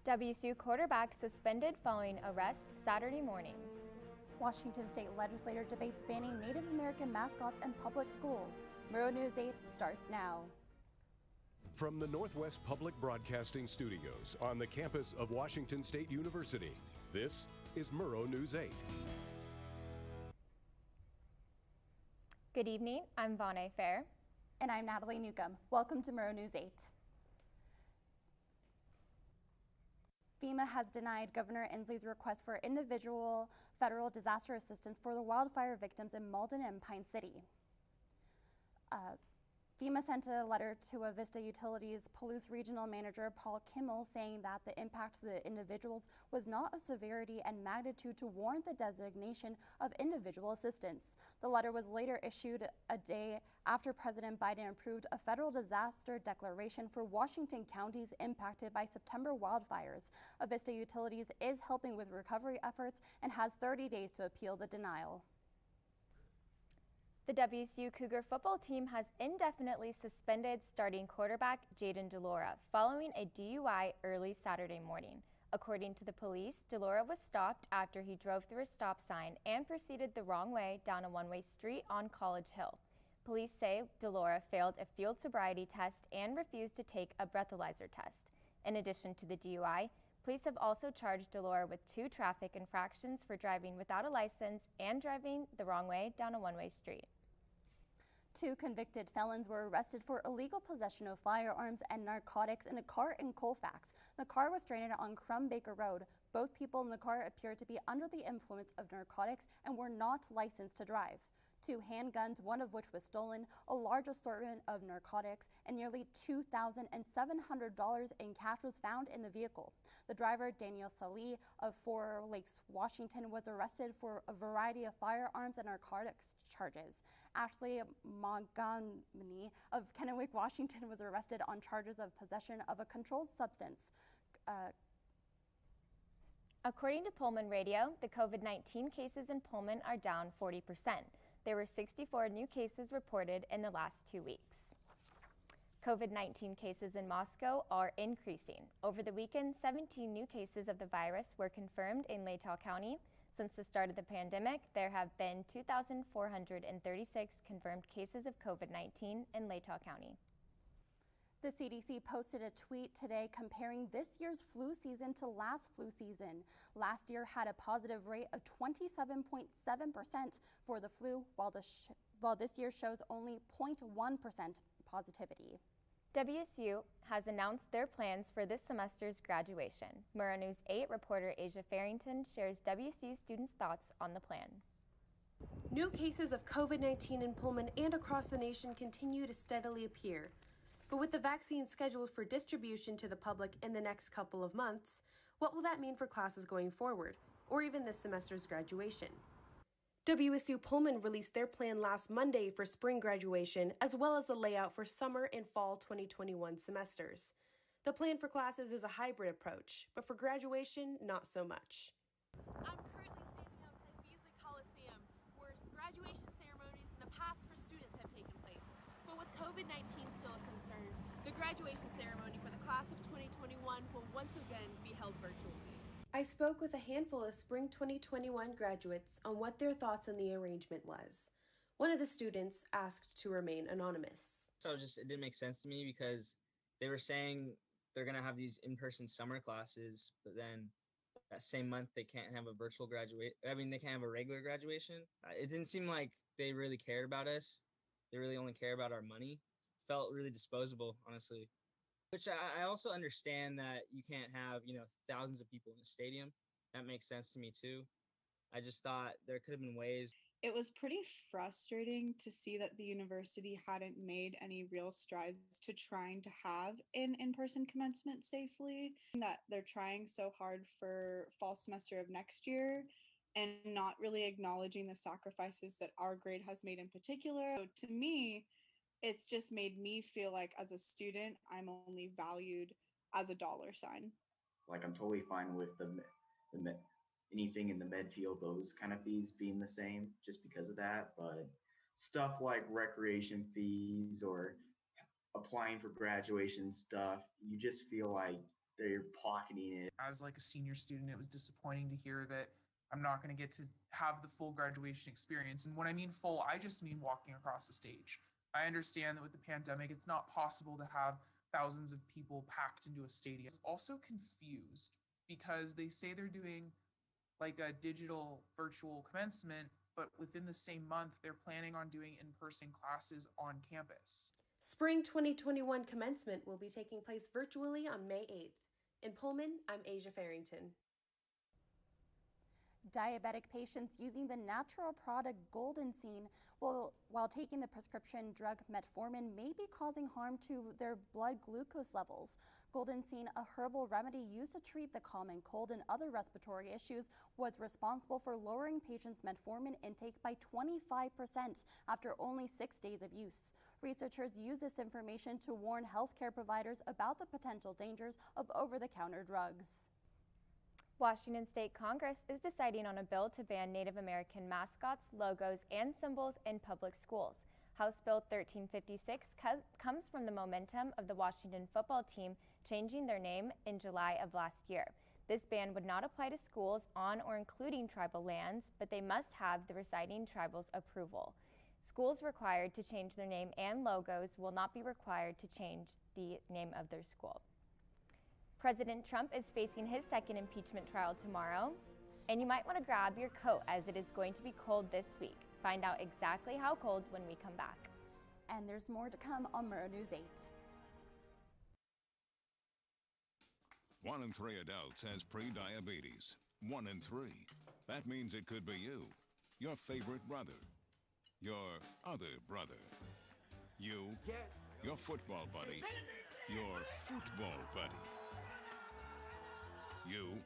WSU quarterback suspended following arrest Saturday morning. Washington State legislator debates banning Native American mascots in public schools. Murrow News 8 starts now. From the Northwest Public Broadcasting Studios on the campus of Washington State University, this is Murrow News 8. Good evening, I'm Vonne Fair. And I'm Natalie Newcomb. Welcome to Murrow News 8. FEMA has denied Governor Inslee's request for individual federal disaster assistance for the wildfire victims in Malden and Pine City. FEMA sent a letter to Avista Utilities Palouse Regional Manager Paul Kimmel saying that the impact to the individuals was not of severity and magnitude to warrant the designation of individual assistance. The letter was later issued a day after President Biden approved a federal disaster declaration for Washington counties impacted by September wildfires. Avista Utilities is helping with recovery efforts and has 30 days to appeal the denial. The WSU Cougar football team has indefinitely suspended starting quarterback Jayden DeLaura following a DUI early Saturday morning. According to the police, DeLaura was stopped after he drove through a stop sign and proceeded the wrong way down a one-way street on College Hill. Police say DeLaura failed a field sobriety test and refused to take a breathalyzer test. In addition to the DUI, police have also charged DeLaura with 2 traffic infractions for driving without a license and driving the wrong way down a one-way street. 2 convicted felons were arrested for illegal possession of firearms and narcotics in a car in Colfax. The car was stranded on Crumbaker Road. Both people in the car appeared to be under the influence of narcotics and were not licensed to drive. 2 handguns, one of which was stolen, a large assortment of narcotics, and nearly $2,700 in cash was found in the vehicle. The driver, Daniel Salih of Four Lakes, Washington, was arrested for a variety of firearms and narcotics charges. Ashley Montgomery of Kennewick, Washington, was arrested on charges of possession of a controlled substance. According to Pullman Radio, the COVID-19 cases in Pullman are down 40%. There were 64 new cases reported in the last 2 weeks. COVID-19 cases in Moscow are increasing. Over the weekend, 17 new cases of the virus were confirmed in Latah County. Since the start of the pandemic, there have been 2,436 confirmed cases of COVID-19 in Latah County. The CDC posted a tweet today comparing this year's flu season to last flu season. Last year had a positive rate of 27.7% for the flu, while this year shows only 0.1% positivity. WSU has announced their plans for this semester's graduation. Murrow News 8 reporter Asia Farrington shares WSU students' thoughts on the plan. New cases of COVID-19 in Pullman and across the nation continue to steadily appear. But with the vaccine scheduled for distribution to the public in the next couple of months, what will that mean for classes going forward, or even this semester's graduation? WSU Pullman released their plan last Monday for spring graduation, as well as the layout for summer and fall 2021 semesters. The plan for classes is a hybrid approach, but for graduation, not so much. I'm currently standing outside Beasley Coliseum, where graduation ceremonies in the past for students have taken place. But with COVID-19 still a concern, the graduation ceremony for the class of 2021 will once again be held virtually. I spoke with a handful of spring 2021 graduates on what their thoughts on the arrangement was. One of the students asked to remain anonymous. So it didn't make sense to me because they were saying they're going to have these in-person summer classes, but then that same month they can't have a virtual they can't have a regular graduation. It didn't seem like they really cared about us. They really only care about our money. Felt really disposable, honestly. Which I also understand that you can't have, thousands of people in a stadium. That makes sense to me too. I just thought there could have been ways. It was pretty frustrating to see that the university hadn't made any real strides to trying to have an in-person commencement safely, that they're trying so hard for fall semester of next year and not really acknowledging the sacrifices that our grade has made in particular. So to me, it's just made me feel like as a student, I'm only valued as a dollar sign. Like I'm totally fine with anything in the med field, those kind of fees being the same just because of that. But stuff like recreation fees or applying for graduation stuff, you just feel like they're pocketing it. As like a senior student, it was disappointing to hear that I'm not going to get to have the full graduation experience. And when I mean full, I just mean walking across the stage. I understand that with the pandemic, it's not possible to have thousands of people packed into a stadium. I'm also confused because they say they're doing like a digital virtual commencement, but within the same month, they're planning on doing in-person classes on campus. Spring 2021 commencement will be taking place virtually on May 8th. In Pullman, I'm Asia Farrington. Diabetic patients using the natural product Goldenstein while taking the prescription drug metformin may be causing harm to their blood glucose levels. Goldenstein, a herbal remedy used to treat the common cold and other respiratory issues, was responsible for lowering patients' metformin intake by 25% after only 6 days of use. Researchers use this information to warn healthcare providers about the potential dangers of over-the-counter drugs. Washington State Congress is deciding on a bill to ban Native American mascots, logos, and symbols in public schools. House Bill 1356 comes from the momentum of the Washington football team changing their name in July of last year. This ban would not apply to schools on or including tribal lands, but they must have the residing tribal's approval. Schools required to change their name and logos will not be required to change the name of their school. President Trump is facing his second impeachment trial tomorrow, and you might want to grab your coat as it is going to be cold this week. Find out exactly how cold when we come back. And there's more to come on Murrow News 8. 1 in 3 adults has pre-diabetes. 1 in 3. That means it could be you, your favorite brother, your other brother, you, your football buddy, your football buddy. You,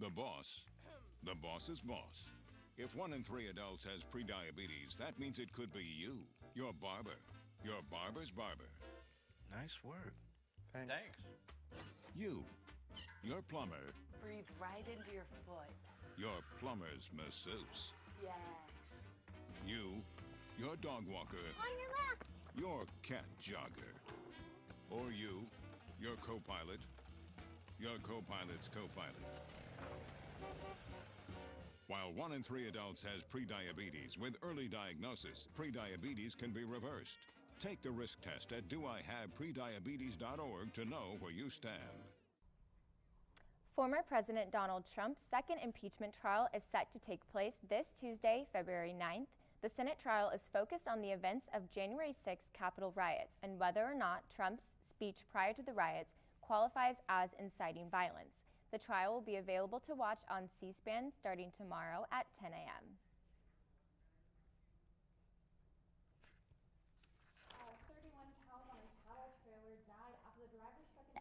the boss's boss. If 1 in 3 adults has prediabetes, that means it could be you, your barber, your barber's barber. Nice work. Thanks. You, your plumber, Breathe right into your foot. your plumber's masseuse. Yes. You, your dog walker, On your left. your cat jogger. Or you, your co-pilot, your co-pilot's co-pilot. While 1 in 3 adults has prediabetes, with early diagnosis, prediabetes can be reversed. Take the risk test at doihaveprediabetes.org to know where you stand. Former President Donald Trump's second impeachment trial is set to take place this Tuesday, February 9th. The Senate trial is focused on the events of January 6th Capitol riots and whether or not Trump's speech prior to the riots qualifies as inciting violence. The trial will be available to watch on C-SPAN starting tomorrow at 10 a.m.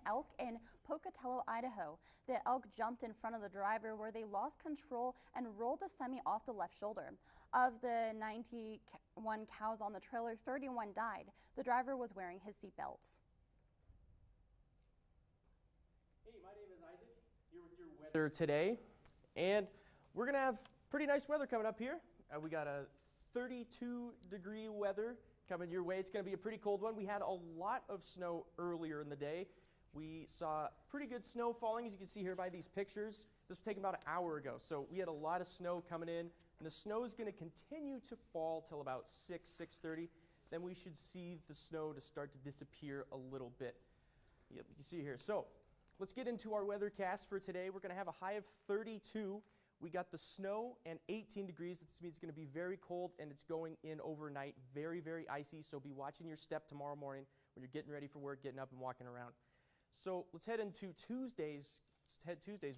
Elk in Pocatello, Idaho. The elk jumped in front of the driver where they lost control and rolled the semi off the left shoulder. Of the 91 cows on the trailer, 31 died. The driver was wearing his seatbelt. Hey, my name is Isaac, here with your weather today, and we're going to have pretty nice weather coming up here. We got a 32-degree weather coming your way. It's going to be a pretty cold one. We had a lot of snow earlier in the day. We saw pretty good snow falling, as you can see here by these pictures. This was taken about an hour ago, so we had a lot of snow coming in, and the snow is going to continue to fall till about 6:30. Then we should see the snow to start to disappear a little bit. Yep, you can see here. So let's get into our weathercast for today. We're going to have a high of 32. We got the snow and 18 degrees. This means it's going to be very cold, and it's going in overnight. Very, very icy, so be watching your step tomorrow morning when you're getting ready for work, getting up and walking around. So let's head into Tuesday's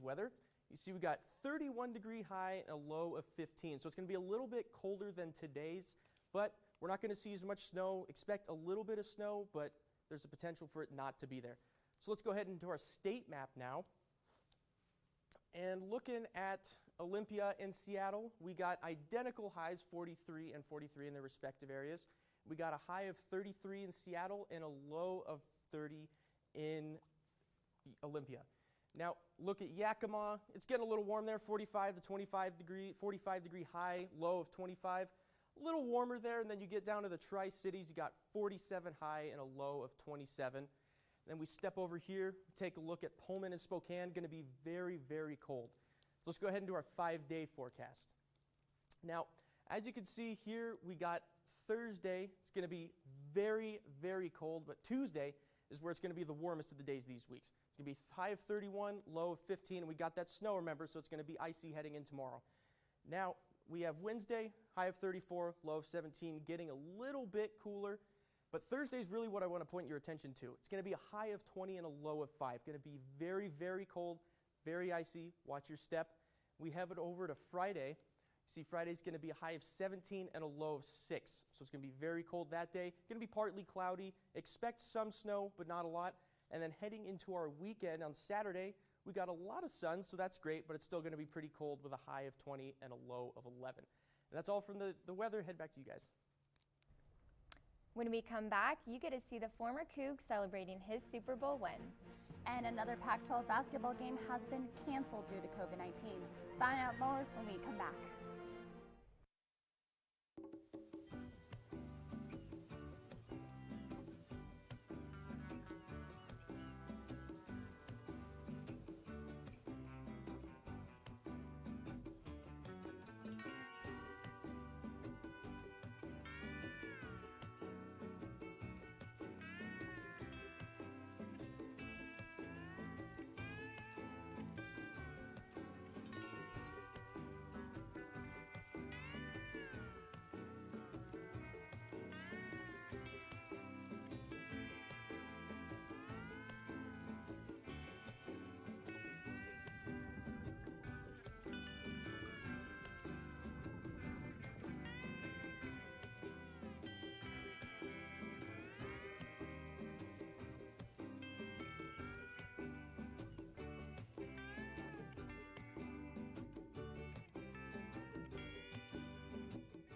weather. You see we got 31-degree high and a low of 15. So it's going to be a little bit colder than today's, but we're not going to see as much snow. Expect a little bit of snow, but there's a potential for it not to be there. So let's go ahead into our state map now. And looking at Olympia and Seattle, we got identical highs, 43 and 43 in their respective areas. We got a high of 33 in Seattle and a low of 30 in Olympia. Now look at Yakima. It's getting a little warm there, 45 to 25 degree, 45-degree high, low of 25. A little warmer there, and then you get down to the Tri-Cities. You got 47 high and a low of 27. Then we step over here, take a look at Pullman and Spokane, going to be very, very cold. So let's go ahead and do our 5-day forecast. Now, as you can see here, we got Thursday. It's going to be very, very cold, but Tuesday is where it's going to be the warmest of the days these weeks. It's going to be high of 31, low of 15, and we got that snow, remember, so it's going to be icy heading in tomorrow. Now, we have Wednesday, high of 34, low of 17, getting a little bit cooler, but Thursday is really what I want to point your attention to. It's going to be a high of 20 and a low of 5. Going to be very, very cold, very icy. Watch your step. We have it over to Friday. See, Friday's going to be a high of 17 and a low of 6. So it's going to be very cold that day. Going to be partly cloudy. Expect some snow, but not a lot. And then heading into our weekend on Saturday, we got a lot of sun, so that's great, but it's still going to be pretty cold with a high of 20 and a low of 11. And that's all from the weather. Head back to you guys. When we come back, you get to see the former Coug celebrating his Super Bowl win. And another Pac-12 basketball game has been canceled due to COVID-19. Find out more when we come back.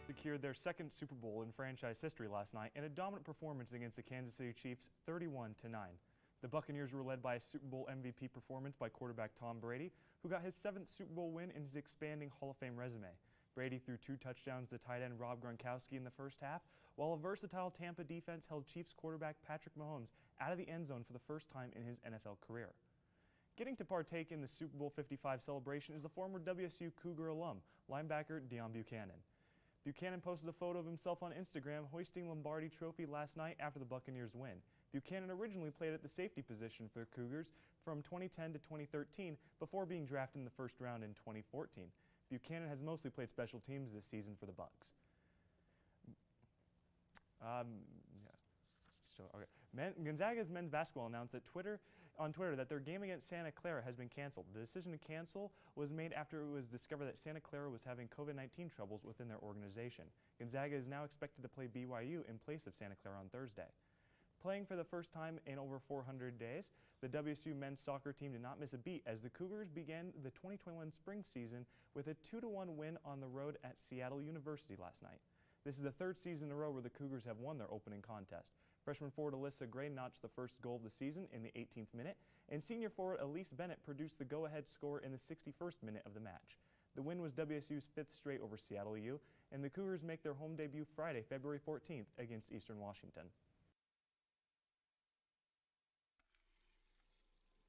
Secured their second Super Bowl in franchise history last night in a dominant performance against the Kansas City Chiefs 31-9. The Buccaneers were led by a Super Bowl MVP performance by quarterback Tom Brady, who got his 7th Super Bowl win in his expanding Hall of Fame resume. Brady threw 2 touchdowns to tight end Rob Gronkowski in the first half, while a versatile Tampa defense held Chiefs quarterback Patrick Mahomes out of the end zone for the first time in his NFL career. Getting to partake in the Super Bowl 55 celebration is the former WSU Cougar alum, linebacker Deion Buchanan. Buchanan posted a photo of himself on Instagram hoisting Lombardi Trophy last night after the Buccaneers win. Buchanan originally played at the safety position for the Cougars from 2010 to 2013 before being drafted in the first round in 2014. Buchanan has mostly played special teams this season for the Bucs. Gonzaga's men's basketball announced that on Twitter that their game against Santa Clara has been canceled. The decision to cancel was made after it was discovered that Santa Clara was having COVID-19 troubles within their organization. Gonzaga is now expected to play BYU in place of Santa Clara on Thursday. Playing for the first time in over 400 days, the WSU men's soccer team did not miss a beat as the Cougars began the 2021 spring season with a 2-1 win on the road at Seattle University last night. This is the 3rd season in a row where the Cougars have won their opening contest. Freshman forward Alyssa Gray notched the first goal of the season in the 18th minute, and senior forward Elise Bennett produced the go-ahead score in the 61st minute of the match. The win was WSU's 5th straight over Seattle U, and the Cougars make their home debut Friday, February 14th against Eastern Washington.